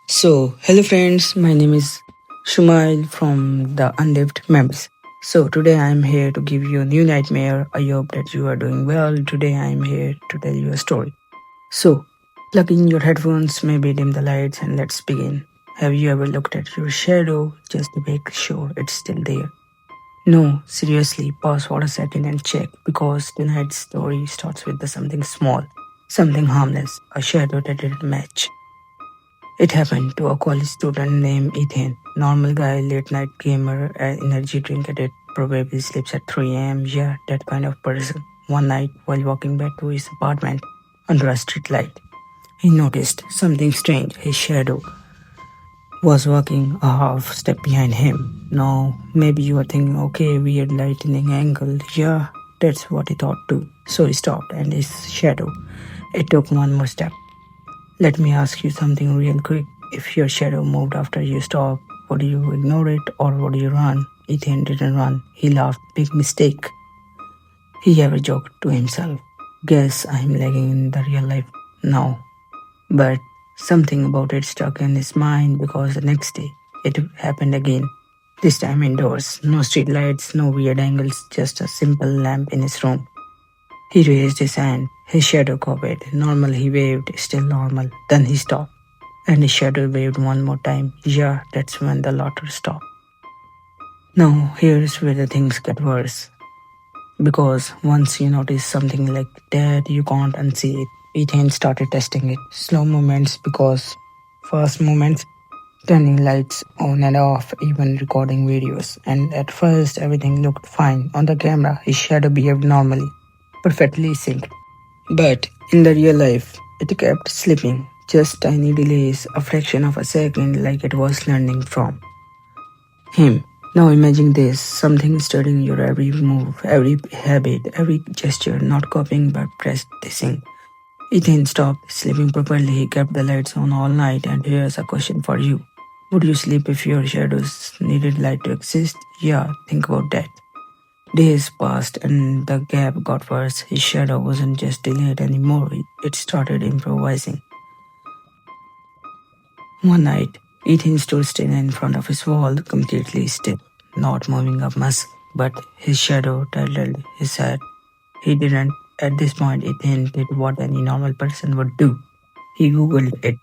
Hello friends, my name is Shumail from the Unlived Memories. Today I am here to give you a new nightmare. I hope that you are doing well. Today I am here to tell you a story. So, plug in your headphones, maybe dim the lights, and let's begin. Have you ever looked at your shadow just to make sure it's still there? No, seriously, pause for a second and check because tonight's story starts with something small, something harmless, a shadow that didn't match. It happened to a college student named Ethan. Normal guy, late night gamer, energy drink addict, probably sleeps at 3 am. Yeah, that kind of person. One night, while walking back to his apartment under a street light, he noticed something strange. His shadow was walking a half step behind him. Now, maybe you are thinking, okay, weird lightning angle. Yeah, that's what he thought too. So he stopped and his shadow, it took one more step. Let me ask you something real quick. If your shadow moved after you stopped, would you ignore it or would you run? Ethan didn't run. He laughed. Big mistake. He ever joked to himself. Guess I'm lagging in the real life now. But something about it stuck in his mind because the next day it happened again. This time indoors. No street lights, no weird angles, just a simple lamp in his room. He raised his hand. His shadow copied. Normal, he waved. Still normal. Then he stopped. And his shadow waved one more time. Yeah, that's when the laughter stopped. Now, here's where the things get worse. Because once you notice something like that, you can't unsee it. Ethan started testing it. Slow movements because fast movements, turning lights on and off, even recording videos. And at first, everything looked fine. On the camera, his shadow behaved normally, perfectly synced. But in the real life, it kept slipping, just tiny delays, a fraction of a second, like it was learning from him. Now imagine this, something studying your every move, every habit, every gesture, not copying but practicing. Ethan stopped sleeping properly, he kept the lights on all night, and here's a question for you. Would you sleep if your shadows needed light to exist? Yeah, think about that. Days passed and the gap got worse. His shadow wasn't just delayed anymore, it started improvising. One night, Ethan stood still in front of his wall, completely still, not moving a muscle, but his shadow tilted his head. He didn't. At this point, Ethan did what any normal person would do. He googled it.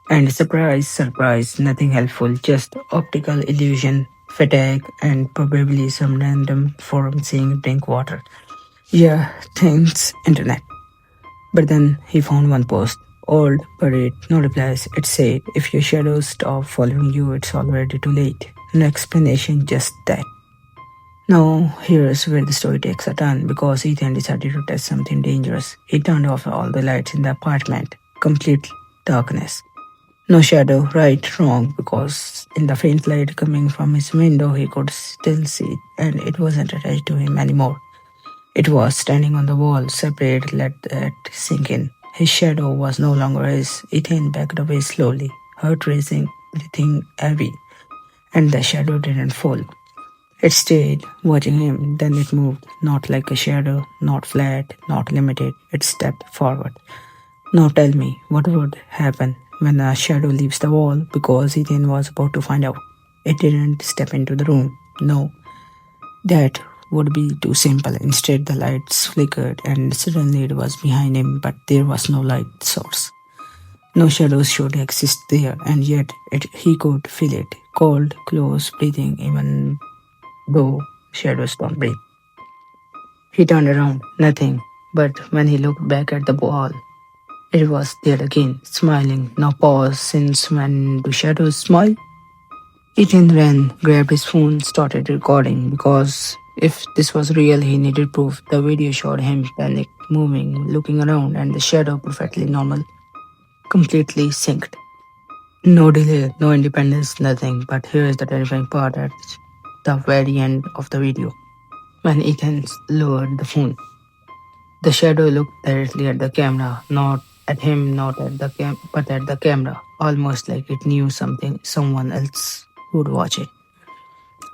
And surprise, surprise, nothing helpful, just optical illusion, fatigue, and probably some random forum saying drink water. Yeah, thanks, internet. But then he found one post. Old, buried, no replies. It said, if your shadows stop following you, it's already too late. No explanation, just that. Now, here's where the story takes a turn because Ethan decided to test something dangerous. He turned off all the lights in the apartment. Complete darkness. No shadow, right, wrong, because in the faint light coming from his window, he could still see it, and it wasn't attached to him anymore. It was standing on the wall, separate, let that sink in. His shadow was no longer his. Ethan backed away slowly, heart racing, breathing heavy, and the shadow didn't fall. It stayed, watching him, then it moved, not like a shadow, not flat, not limited. It stepped forward. Now tell me, what would happen when a shadow leaves the wall? Because Ethan was about to find out. It didn't step into the room. No, that would be too simple. Instead, the lights flickered and suddenly it was behind him, but there was no light source. No shadows should exist there, and yet he could feel it. Cold, close, breathing, even though shadows don't breathe. He turned around, nothing. But when he looked back at the wall, it was there again, smiling. Now pause, since when do shadows smile? Ethan ran, grabbed his phone, started recording because if this was real, he needed proof. The video showed him panicked, moving, looking around, and the shadow perfectly normal, completely synced. No delay, no independence, nothing. But here's the terrifying part at the very end of the video. When Ethan lowered the phone, the shadow looked directly at the camera, not at him, not at the but at the camera, almost like it knew someone else would watch it.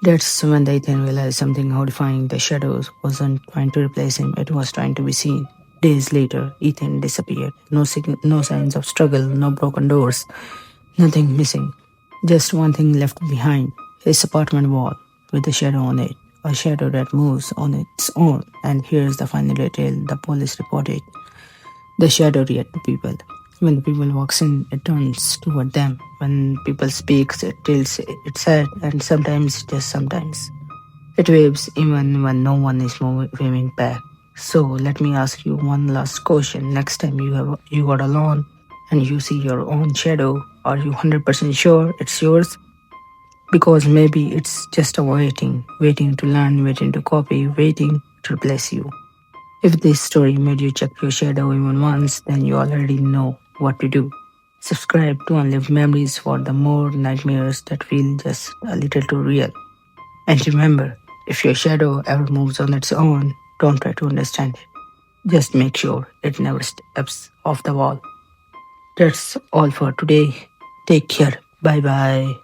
That's when Ethan realized something horrifying. The shadows wasn't trying to replace him, it was trying to be seen. Days later, Ethan disappeared. No signs of struggle, no broken doors, Nothing missing. Just one thing left behind, his apartment wall with a shadow on it. A shadow that moves on its own. And here's the final detail the police reported. The shadow reacts to people. When the people walks in, it turns toward them. When people speaks, it tilts its head, and sometimes, just sometimes, it waves even when no one is waving back. So let me ask you one last question. Next time you got alone and you see your own shadow, are you 100% sure it's yours? Because maybe it's just a waiting to learn, waiting to copy, waiting to replace you. If this story made you check your shadow even once, then you already know what to do. Subscribe to Unlived Memories for the more nightmares that feel just a little too real. And remember, if your shadow ever moves on its own, don't try to understand it. Just make sure it never steps off the wall. That's all for today. Take care. Bye bye.